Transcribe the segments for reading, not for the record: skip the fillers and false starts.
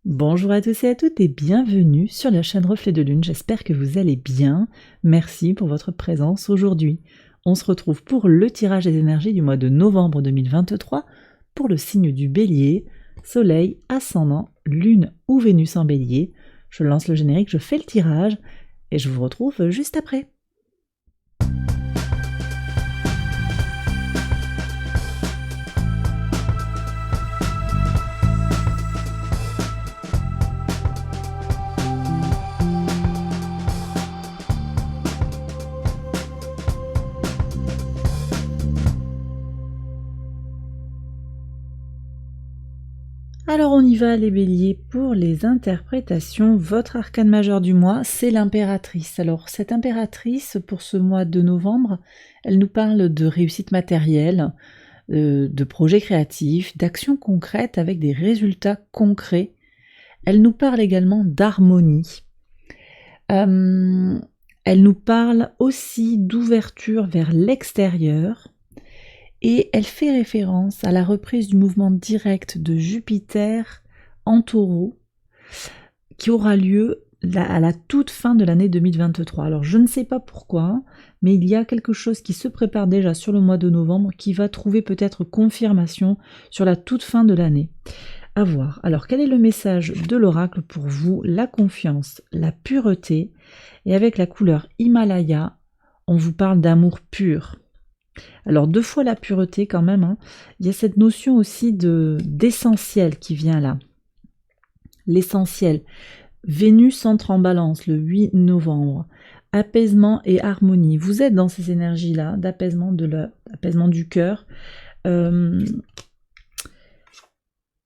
Bonjour à tous et à toutes et bienvenue sur la chaîne Reflet de Lune, j'espère que vous allez bien. Merci pour votre présence aujourd'hui. On se retrouve pour le tirage des énergies du mois de novembre 2023 pour le signe du Bélier, Soleil, Ascendant, Lune ou Vénus en Bélier. Je lance le générique, je fais le tirage et je vous retrouve juste après. Alors on y va les béliers pour les interprétations. Votre arcane majeur du mois, c'est l'impératrice. Alors cette impératrice, pour ce mois de novembre, elle nous parle de réussite matérielle, de projets créatifs, d'actions concrètes avec des résultats concrets. Elle nous parle également d'harmonie. Elle nous parle aussi d'ouverture vers l'extérieur. Et elle fait référence à la reprise du mouvement direct de Jupiter en Taureau qui aura lieu à la toute fin de l'année 2023. Alors je ne sais pas pourquoi, mais il y a quelque chose qui se prépare déjà sur le mois de novembre qui va trouver peut-être confirmation sur la toute fin de l'année. À voir. Alors quel est le message de l'oracle pour vous? La confiance, la pureté, et avec la couleur Himalaya, on vous parle d'amour pur. Alors 2 fois la pureté quand même, hein. Il y a cette notion aussi d'essentiel qui vient là. L'essentiel. Vénus entre en balance le 8 novembre. Apaisement et harmonie. Vous êtes dans ces énergies-là, d'apaisement du cœur.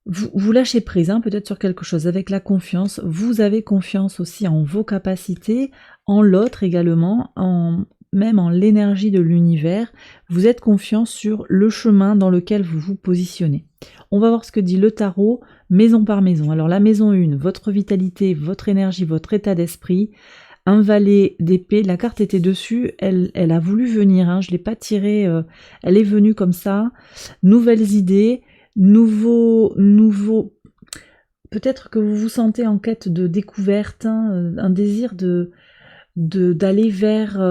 Vous lâchez prise, hein, peut-être sur quelque chose avec la confiance. Vous avez confiance aussi en vos capacités, en l'autre également, même en l'énergie de l'univers, vous êtes confiant sur le chemin dans lequel vous vous positionnez. On va voir ce que dit le tarot, maison par maison. Alors la maison 1, votre vitalité, votre énergie, votre état d'esprit. Un valet d'épée, la carte était dessus, elle a voulu venir, hein, je ne l'ai pas tirée, elle est venue comme ça. Nouvelles idées, nouveau. Peut-être que vous vous sentez en quête de découverte, hein, un désir d'aller vers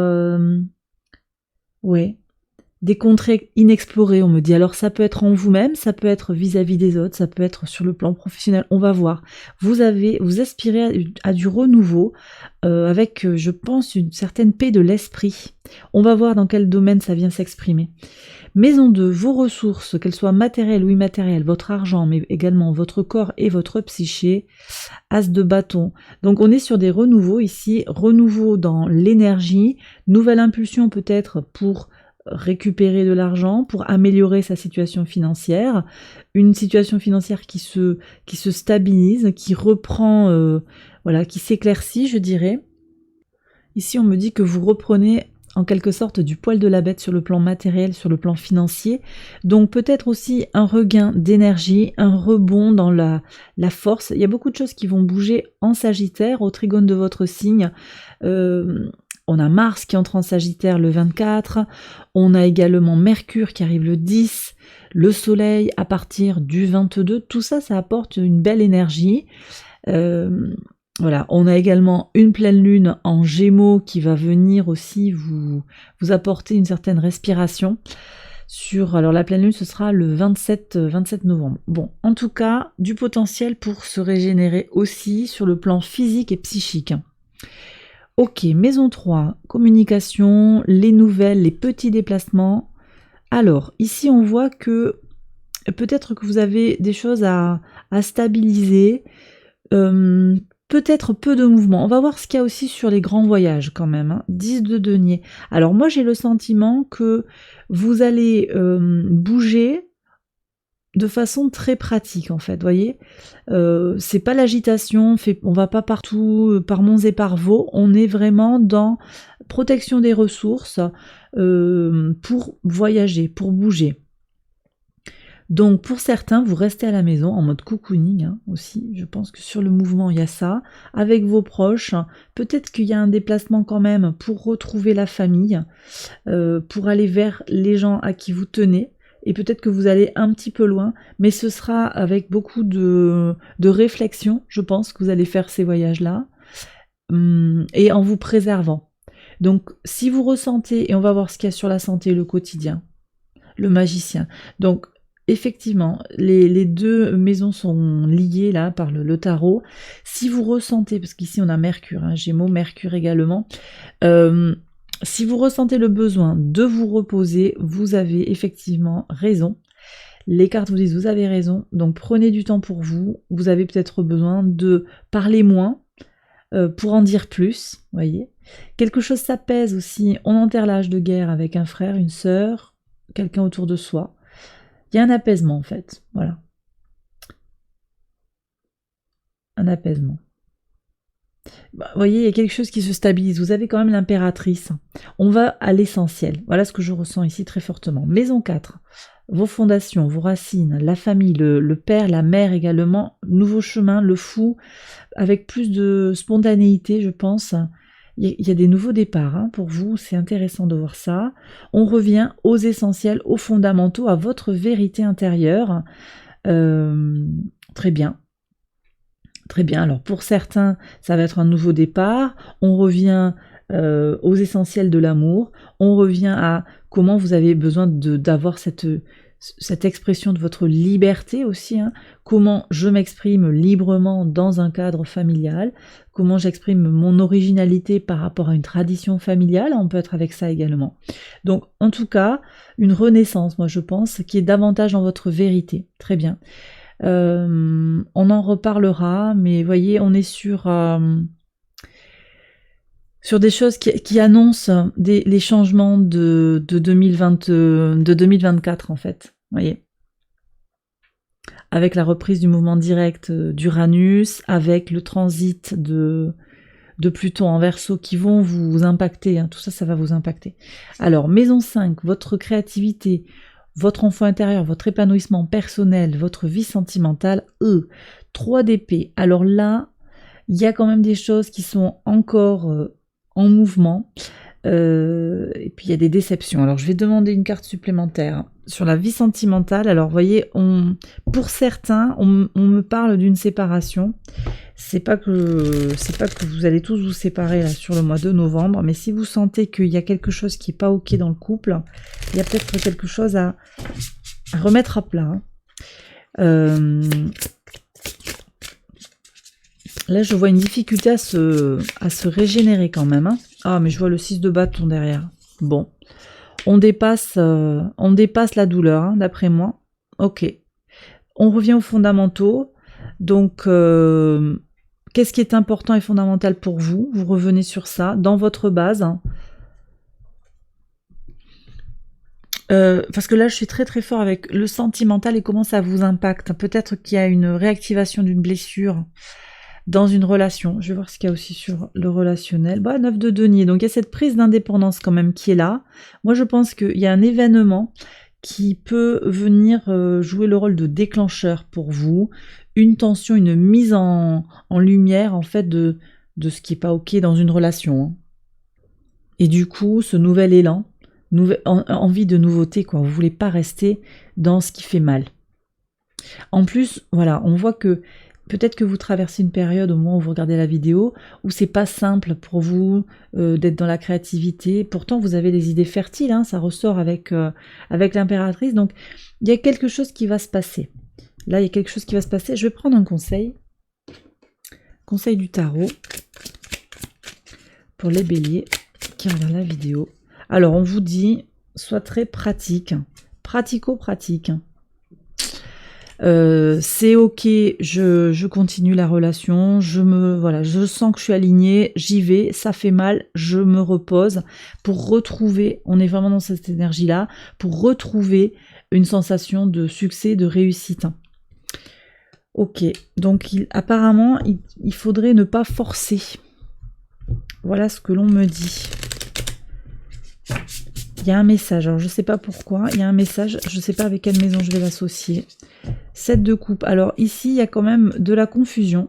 des contrées inexplorées, on me dit. Alors ça peut être en vous-même, ça peut être vis-à-vis des autres, ça peut être sur le plan professionnel, on va voir. Vous aspirez à du renouveau avec, je pense, une certaine paix de l'esprit. On va voir dans quel domaine ça vient s'exprimer. Maison 2, vos ressources, qu'elles soient matérielles ou immatérielles, votre argent, mais également votre corps et votre psyché. As de bâton. Donc on est sur des renouveaux ici, renouveau dans l'énergie, nouvelle impulsion peut-être pour récupérer de l'argent, pour améliorer sa situation financière, une situation financière qui se stabilise, qui reprend, qui s'éclaircit, je dirais. Ici on me dit que vous reprenez en quelque sorte du poil de la bête sur le plan matériel, sur le plan financier. Donc peut-être aussi un regain d'énergie, un rebond dans la force. Il y a beaucoup de choses qui vont bouger en Sagittaire, au trigone de votre signe. On a Mars qui entre en Sagittaire le 24, on a également Mercure qui arrive le 10, le Soleil à partir du 22. Tout ça, ça apporte une belle énergie. Voilà, on a également une pleine lune en Gémeaux qui va venir aussi vous apporter une certaine respiration. Alors la pleine lune, ce sera le 27 novembre. Bon, en tout cas, du potentiel pour se régénérer aussi sur le plan physique et psychique. Ok, maison 3, communication, les nouvelles, les petits déplacements. Alors, ici on voit que peut-être que vous avez des choses à stabiliser, peut-être peu de mouvement. On va voir ce qu'il y a aussi sur les grands voyages quand même, hein. 10 de denier. Alors moi j'ai le sentiment que vous allez bouger de façon très pratique en fait, voyez. C'est pas l'agitation, on va pas partout par monts et par vaux, on est vraiment dans protection des ressources pour voyager, pour bouger. Donc pour certains, vous restez à la maison en mode cocooning, hein, aussi. Je pense que sur le mouvement, il y a ça. Avec vos proches, peut-être qu'il y a un déplacement quand même pour retrouver la famille, pour aller vers les gens à qui vous tenez. et peut-être que vous allez un petit peu loin, mais ce sera avec beaucoup de réflexion, je pense, que vous allez faire ces voyages-là, et en vous préservant. Donc, si vous ressentez, et on va voir ce qu'il y a sur la santé, le quotidien, le magicien. Donc, effectivement, les deux maisons sont liées là par le tarot. Si vous ressentez, parce qu'ici on a Mercure, hein, Gémeaux, Mercure également, si vous ressentez le besoin de vous reposer, vous avez effectivement raison. Les cartes vous disent vous avez raison, donc prenez du temps pour vous. Vous avez peut-être besoin de parler moins pour en dire plus, voyez. Quelque chose s'apaise aussi, on enterre l'âge de guerre avec un frère, une sœur, quelqu'un autour de soi. Il y a un apaisement en fait, voilà. Un apaisement. Bah, vous voyez, il y a quelque chose qui se stabilise. Vous avez quand même l'impératrice. On va à l'essentiel. Voilà ce que je ressens ici très fortement. Maison 4, vos fondations, vos racines, la famille, le père, la mère également, nouveau chemin, le fou, avec plus de spontanéité, je pense. Il y a des nouveaux départs hein, pour vous, c'est intéressant de voir ça. On revient aux essentiels, aux fondamentaux, à votre vérité intérieure. Très bien. Très bien, alors pour certains, ça va être un nouveau départ, on revient aux essentiels de l'amour, on revient à comment vous avez besoin d'avoir cette expression de votre liberté aussi, hein. Comment je m'exprime librement dans un cadre familial, comment j'exprime mon originalité par rapport à une tradition familiale, on peut être avec ça également. Donc en tout cas, une renaissance, moi je pense, qui est davantage dans votre vérité, très bien. On en reparlera, mais voyez, on est sur des choses qui annoncent les changements de 2024 en fait, voyez. Avec la reprise du mouvement direct d'Uranus, avec le transit de Pluton en Verseau qui vont vous impacter, hein, tout ça, ça va vous impacter. Alors, maison 5, votre créativité, votre enfant intérieur, votre épanouissement personnel, votre vie sentimentale, 3 d'épée. Alors là, il y a quand même des choses qui sont encore en mouvement. Et puis il y a des déceptions. Alors je vais demander une carte supplémentaire sur la vie sentimentale. Alors vous voyez, pour certains, on me parle d'une séparation. C'est pas que vous allez tous vous séparer là sur le mois de novembre, mais si vous sentez qu'il y a quelque chose qui est pas ok dans le couple, il y a peut-être quelque chose à remettre à plat. Là, je vois une difficulté à se régénérer quand même. Hein. Ah, mais je vois le 6 de bâton derrière. Bon. On dépasse la douleur, hein, d'après moi. Ok. On revient aux fondamentaux. Donc, qu'est-ce qui est important et fondamental pour vous? Vous revenez sur ça, dans votre base. Hein. Parce que là, je suis très très fort avec le sentimental et comment ça vous impacte. Peut-être qu'il y a une réactivation d'une blessure dans une relation. Je vais voir ce qu'il y a aussi sur le relationnel. 9 de denier. Donc il y a cette prise d'indépendance quand même qui est là. Moi je pense qu'il y a un événement qui peut venir jouer le rôle de déclencheur pour vous. Une tension, une mise en lumière en fait de ce qui n'est pas ok dans une relation. Hein. Et du coup, ce nouvel élan, envie de nouveauté, quoi. Vous ne voulez pas rester dans ce qui fait mal. En plus, voilà, on voit que peut-être que vous traversez une période au moment où vous regardez la vidéo où c'est pas simple pour vous d'être dans la créativité. Pourtant, vous avez des idées fertiles, hein, ça ressort avec l'impératrice. Donc, il y a quelque chose qui va se passer. Là, il y a quelque chose qui va se passer. Je vais prendre un conseil. Conseil du tarot pour les béliers qui regardent la vidéo. Alors, on vous dit, sois très pratique. Pratico-pratique. C'est ok, je continue la relation, je sens que je suis alignée, j'y vais, ça fait mal, je me repose pour retrouver, on est vraiment dans cette énergie-là, pour retrouver une sensation de succès, de réussite. Ok, donc apparemment, il faudrait ne pas forcer. Voilà ce que l'on me dit. Il y a un message, alors je ne sais pas pourquoi, il y a un message, je ne sais pas avec quelle maison je vais l'associer. 7 de coupe, alors ici il y a quand même de la confusion.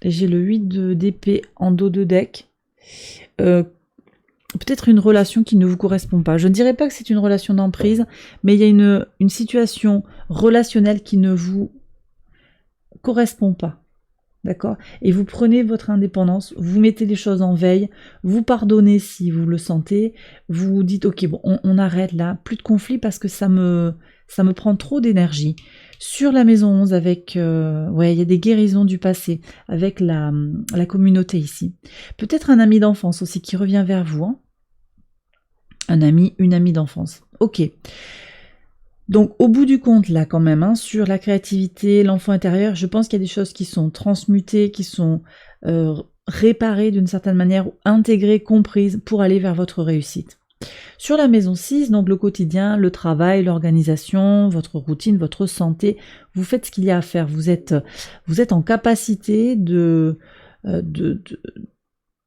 J'ai le 8 d'épée en dos de deck. peut-être une relation qui ne vous correspond pas. Je ne dirais pas que c'est une relation d'emprise, mais il y a une situation relationnelle qui ne vous correspond pas. D'accord? Et vous prenez votre indépendance, vous mettez les choses en veille, vous pardonnez si vous le sentez, vous dites ok bon on arrête là, plus de conflit parce que ça me prend trop d'énergie. Sur la maison 11 avec ouais, il y a des guérisons du passé avec la communauté ici. Peut-être un ami d'enfance aussi qui revient vers vous. Hein. Un ami, une amie d'enfance. Ok. Donc au bout du compte là quand même, hein, sur la créativité, l'enfant intérieur, je pense qu'il y a des choses qui sont transmutées, qui sont réparées d'une certaine manière, intégrées, comprises pour aller vers votre réussite. Sur la maison 6, donc le quotidien, le travail, l'organisation, votre routine, votre santé, vous faites ce qu'il y a à faire, vous êtes en capacité de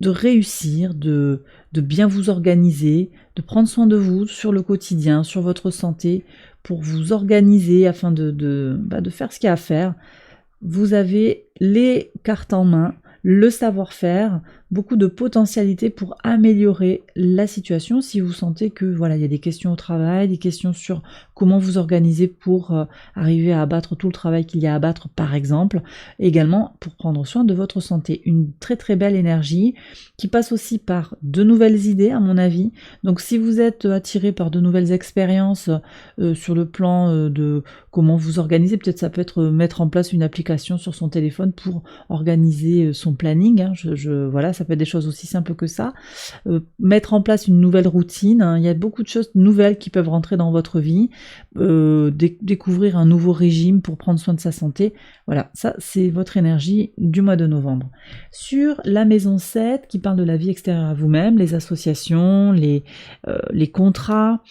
réussir, de bien vous organiser, de prendre soin de vous sur le quotidien, sur votre santé, pour vous organiser afin de faire ce qu'il y a à faire. Vous avez les cartes en main, le savoir-faire, beaucoup de potentialités pour améliorer la situation si vous sentez que voilà, il y a des questions au travail, des questions sur comment vous organiser pour arriver à abattre tout le travail qu'il y a à abattre par exemple, également pour prendre soin de votre santé. Une très très belle énergie qui passe aussi par de nouvelles idées à mon avis. Donc si vous êtes attiré par de nouvelles expériences sur le plan de comment vous organiser, peut-être ça peut être mettre en place une application sur son téléphone pour organiser son planning, hein. Voilà, ça peut être des choses aussi simples que ça. Mettre en place une nouvelle routine, hein. Il y a beaucoup de choses nouvelles qui peuvent rentrer dans votre vie. Découvrir un nouveau régime pour prendre soin de sa santé. Voilà, ça c'est votre énergie du mois de novembre. Sur la maison 7 qui parle de la vie extérieure à vous-même, les associations, les contrats,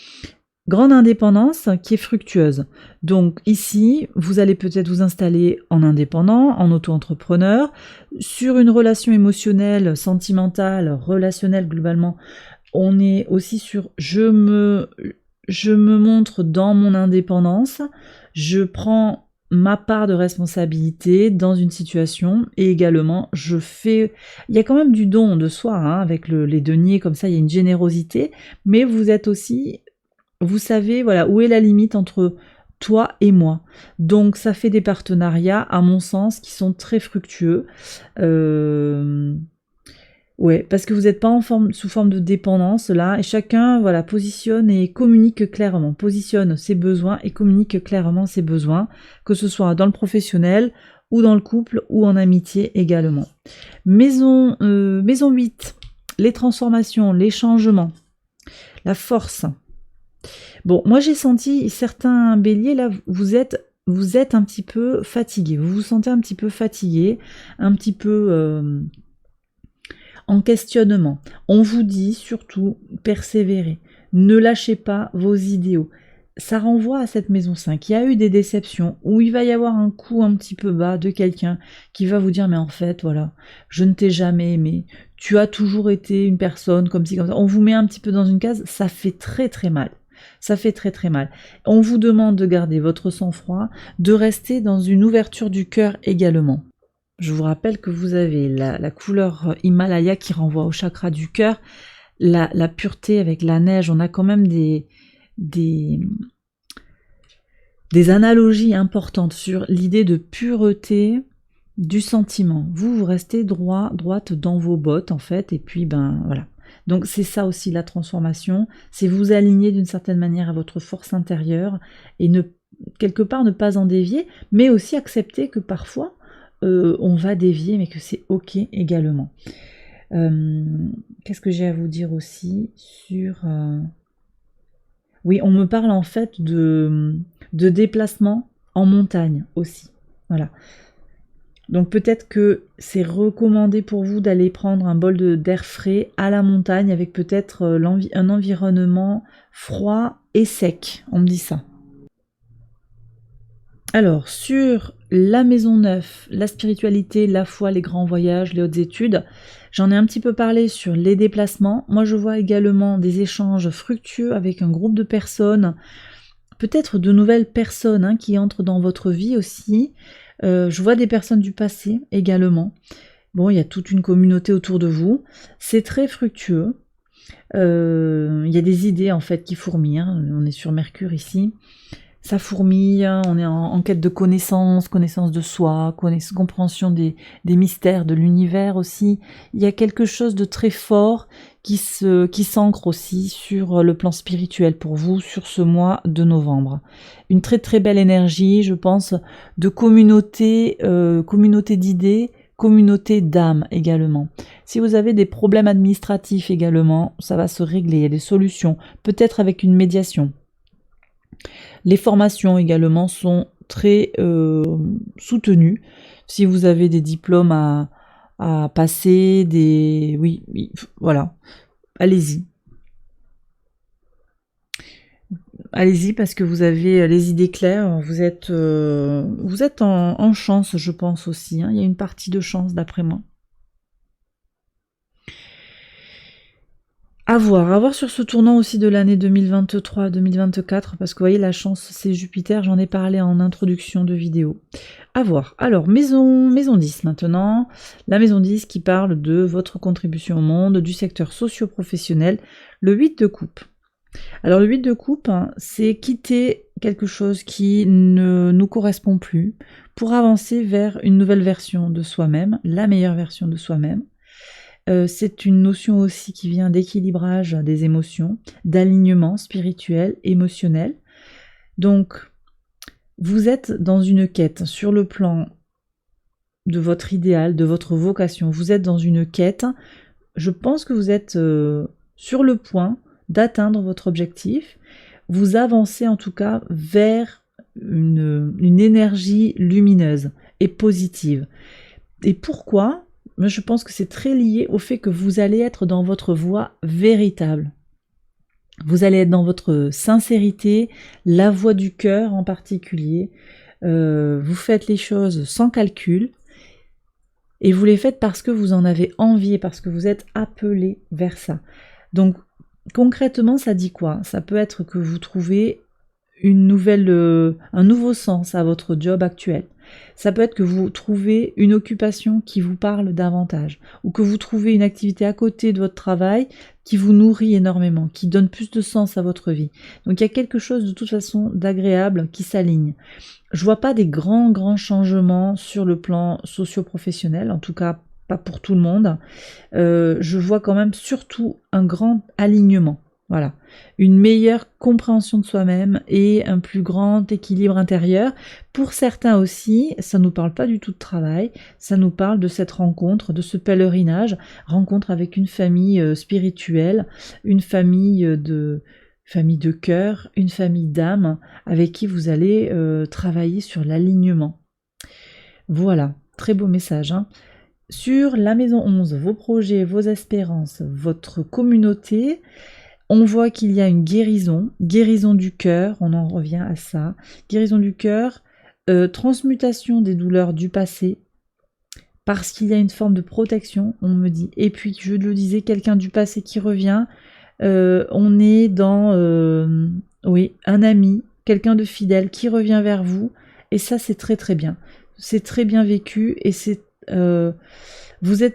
grande indépendance qui est fructueuse. Donc ici, vous allez peut-être vous installer en indépendant, en auto-entrepreneur, sur une relation émotionnelle, sentimentale, relationnelle globalement. On est aussi sur je me montre dans mon indépendance, je prends ma part de responsabilité dans une situation et également je fais... Il y a quand même du don de soi hein, avec les deniers, comme ça il y a une générosité, mais vous êtes aussi... Vous savez, voilà, où est la limite entre toi et moi. Donc, ça fait des partenariats, à mon sens, qui sont très fructueux. Ouais, parce que vous n'êtes pas sous forme de dépendance, là, et chacun, voilà, positionne et communique clairement, positionne ses besoins et communique clairement ses besoins, que ce soit dans le professionnel, ou dans le couple, ou en amitié également. Maison 8, les transformations, les changements, la force. Bon, moi j'ai senti certains béliers là, vous êtes un petit peu fatigué, vous vous sentez un petit peu fatigué, un petit peu en questionnement. On vous dit surtout persévérez, ne lâchez pas vos idéaux. Ça renvoie à cette maison 5. Il y a eu des déceptions où il va y avoir un coup un petit peu bas de quelqu'un qui va vous dire mais en fait voilà, je ne t'ai jamais aimé, tu as toujours été une personne comme ci comme ça. On vous met un petit peu dans une case, ça fait très très mal. Ça fait très très mal. On vous demande de garder votre sang-froid, de rester dans une ouverture du cœur également. Je vous rappelle que vous avez la couleur Himalaya qui renvoie au chakra du cœur, la pureté avec la neige. On a quand même des analogies importantes sur l'idée de pureté du sentiment. Vous restez droite dans vos bottes en fait, et puis ben voilà. Donc c'est ça aussi la transformation, c'est vous aligner d'une certaine manière à votre force intérieure et quelque part ne pas en dévier, mais aussi accepter que parfois on va dévier, mais que c'est ok également. Qu'est-ce que j'ai à vous dire aussi sur... Oui, on me parle en fait de déplacement en montagne aussi. Voilà. Donc peut-être que c'est recommandé pour vous d'aller prendre un bol d'air frais à la montagne avec peut-être un environnement froid et sec. On me dit ça. Alors, sur la maison 9, la spiritualité, la foi, les grands voyages, les hautes études, j'en ai un petit peu parlé sur les déplacements. Moi, je vois également des échanges fructueux avec un groupe de personnes, peut-être de nouvelles personnes hein, qui entrent dans votre vie aussi. Je vois des personnes du passé également. Bon, il y a toute une communauté autour de vous. C'est très fructueux. Il y a des idées en fait qui fourmillent, hein. On est sur Mercure ici. Ça fourmille, hein. On est en quête de connaissance de soi, compréhension des mystères de l'univers aussi. Il y a quelque chose de très fort qui s'ancre aussi sur le plan spirituel pour vous sur ce mois de novembre. Une très très belle énergie, je pense, de communauté d'idées, communauté d'âme également. Si vous avez des problèmes administratifs également, ça va se régler, il y a des solutions, peut-être avec une médiation. Les formations également sont très soutenues. Si vous avez des diplômes à passer, oui, voilà, allez-y. Allez-y parce que vous avez les idées claires, vous êtes en chance, je pense aussi, hein. Il y a une partie de chance d'après moi. À voir sur ce tournant aussi de l'année 2023-2024, parce que vous voyez, la chance, c'est Jupiter, j'en ai parlé en introduction de vidéo. À voir. Alors, maison 10 maintenant, la maison 10 qui parle de votre contribution au monde, du secteur socio-professionnel, le 8 de coupe. Alors, le 8 de coupe, hein, c'est quitter quelque chose qui ne nous correspond plus pour avancer vers une nouvelle version de soi-même, la meilleure version de soi-même. C'est une notion aussi qui vient d'équilibrage des émotions, d'alignement spirituel, émotionnel. Donc, vous êtes dans une quête sur le plan de votre idéal, de votre vocation. Vous êtes dans une quête. Je pense que vous êtes sur le point d'atteindre votre objectif. Vous avancez en tout cas vers une énergie lumineuse et positive. Et pourquoi ? Moi, je pense que c'est très lié au fait que vous allez être dans votre voie véritable. Vous allez être dans votre sincérité, la voie du cœur en particulier. Vous faites les choses sans calcul et vous les faites parce que vous en avez envie et parce que vous êtes appelé vers ça. Donc concrètement, ça dit quoi ? Ça peut être que vous trouvez un nouveau sens à votre job actuel. Ça peut être que vous trouvez une occupation qui vous parle davantage, ou que vous trouvez une activité à côté de votre travail qui vous nourrit énormément, qui donne plus de sens à votre vie. Donc il y a quelque chose de toute façon d'agréable qui s'aligne. Je vois pas des grands changements sur le plan socio-professionnel, en tout cas pas pour tout le monde. Je vois quand même surtout un grand alignement. Voilà, une meilleure compréhension de soi-même et un plus grand équilibre intérieur. Pour certains aussi, ça ne nous parle pas du tout de travail, ça nous parle de cette rencontre, de ce pèlerinage, rencontre avec une famille spirituelle, une famille de cœur, une famille d'âme, avec qui vous allez travailler sur l'alignement. Voilà, très beau message, hein. Sur la maison 11, vos projets, vos espérances, votre communauté, on voit qu'il y a une guérison du cœur, on en revient à ça, guérison du cœur, transmutation des douleurs du passé, parce qu'il y a une forme de protection, on me dit. Et puis, je le disais, quelqu'un du passé qui revient, on est dans, un ami, quelqu'un de fidèle qui revient vers vous, et ça, c'est très très bien. C'est très bien vécu, et c'est...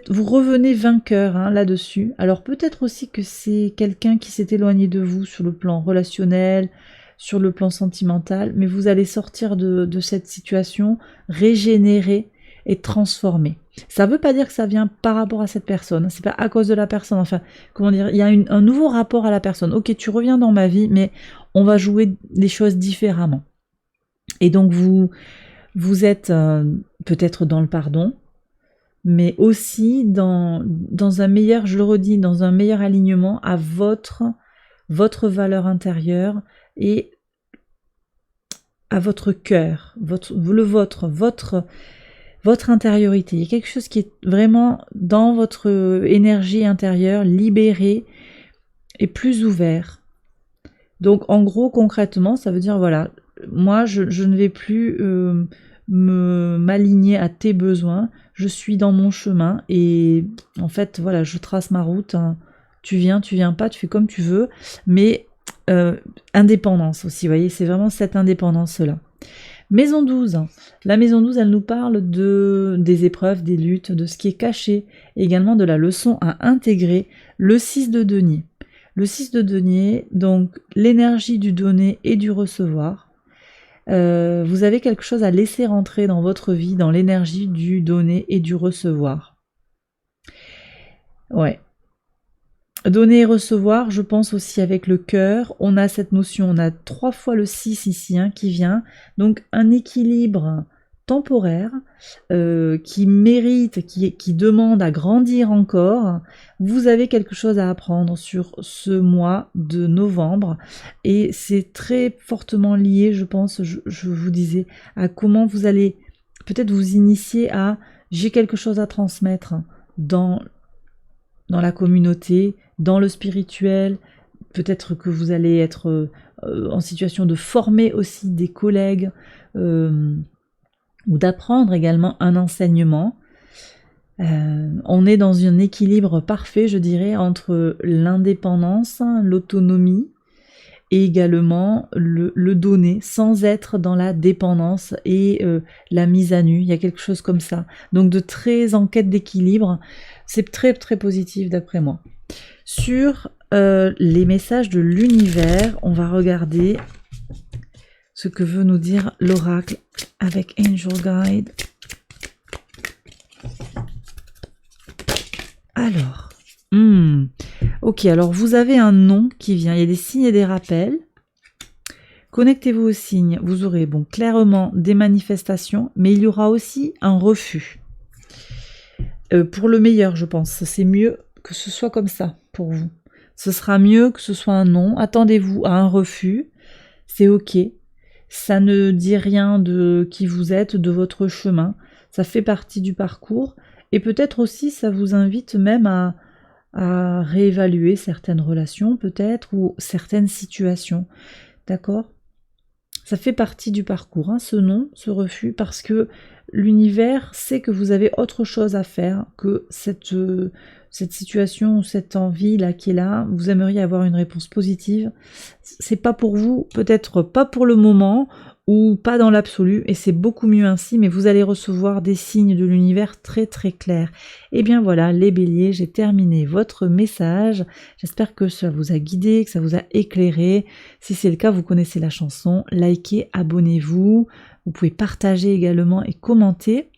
vous revenez vainqueur, hein, là-dessus. Alors peut-être aussi que c'est quelqu'un qui s'est éloigné de vous sur le plan relationnel, sur le plan sentimental, mais vous allez sortir de cette situation régénéré et transformé. Ça ne veut pas dire que ça vient par rapport à cette personne, c'est pas à cause de la personne, enfin, comment dire, il y a un nouveau rapport à la personne. Ok, tu reviens dans ma vie, mais on va jouer les choses différemment. Et donc vous êtes peut-être dans le pardon, mais aussi dans un meilleur, je le redis, dans un meilleur alignement à votre valeur intérieure et à votre cœur, votre intériorité. Il y a quelque chose qui est vraiment dans votre énergie intérieure, libérée et plus ouvert. Donc en gros, concrètement, ça veut dire, voilà, moi je ne vais plus m'aligner à tes besoins, je suis dans mon chemin et en fait voilà, je trace ma route, hein. Tu viens pas, tu fais comme tu veux, mais indépendance aussi, vous voyez, c'est vraiment cette indépendance là. Maison 12, la maison 12, elle nous parle des épreuves, des luttes, de ce qui est caché, également de la leçon à intégrer, le 6 de denier. Le 6 de denier, donc l'énergie du donner et du recevoir. Vous avez quelque chose à laisser rentrer dans votre vie, dans l'énergie du donner et du recevoir. Ouais. Donner et recevoir, je pense aussi avec le cœur. On a cette notion, on a 3 fois le 6 ici qui vient. Donc un équilibre temporaire qui mérite, qui demande à grandir encore. Vous avez quelque chose à apprendre sur ce mois de novembre et c'est très fortement lié, je pense, je vous disais, à comment vous allez peut-être vous initier à j'ai quelque chose à transmettre dans la communauté, dans le spirituel, peut-être que vous allez être en situation de former aussi des collègues ou d'apprendre également un enseignement. On est dans un équilibre parfait, je dirais, entre l'indépendance, l'autonomie et également le donner sans être dans la dépendance et la mise à nu. Il y a quelque chose comme ça. Donc de très en quête d'équilibre, c'est très très positif d'après moi. Sur les messages de l'univers, on va regarder ce que veut nous dire l'oracle avec Angel Guide. Alors, ok, alors vous avez un nom qui vient, il y a des signes et des rappels. Connectez-vous aux signes, vous aurez clairement des manifestations, mais il y aura aussi un refus. Pour le meilleur, je pense, c'est mieux que ce soit comme ça pour vous. Ce sera mieux que ce soit un non, attendez-vous à un refus, c'est ok. Ça ne dit rien de qui vous êtes, de votre chemin, ça fait partie du parcours, et peut-être aussi ça vous invite même à réévaluer certaines relations peut-être, ou certaines situations, d'accord ? Ça fait partie du parcours, ce non, ce refus, parce que l'univers sait que vous avez autre chose à faire que cette situation ou cette envie là qui est là. Vous aimeriez avoir une réponse positive. C'est pas pour vous, peut-être pas pour le moment ou pas dans l'absolu, et c'est beaucoup mieux ainsi, mais vous allez recevoir des signes de l'univers très très clairs. Et bien voilà, les béliers, j'ai terminé votre message. J'espère que ça vous a guidé, que ça vous a éclairé. Si c'est le cas, vous connaissez la chanson, likez, abonnez-vous, vous pouvez partager également et commenter.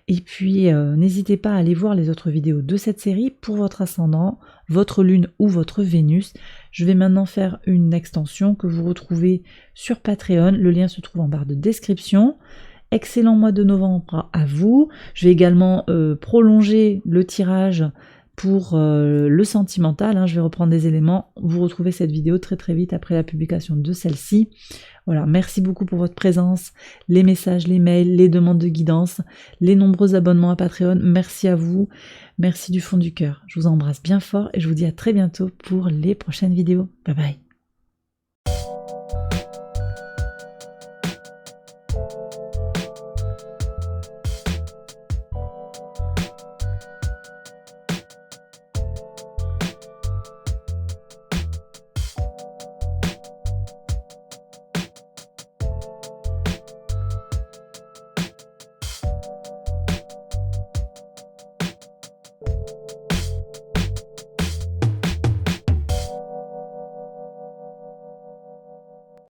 Et puis n'hésitez pas à aller voir les autres vidéos de cette série pour votre ascendant, votre lune ou votre Vénus. Je vais maintenant faire une extension que vous retrouvez sur Patreon. Le lien se trouve en barre de description. Excellent mois de novembre à vous. Je vais également prolonger le tirage pour le sentimental. Je vais reprendre des éléments. Vous retrouvez cette vidéo très très vite après la publication de celle-ci. Voilà, merci beaucoup pour votre présence, les messages, les mails, les demandes de guidance, les nombreux abonnements à Patreon. Merci à vous, merci du fond du cœur. Je vous embrasse bien fort et je vous dis à très bientôt pour les prochaines vidéos. Bye bye.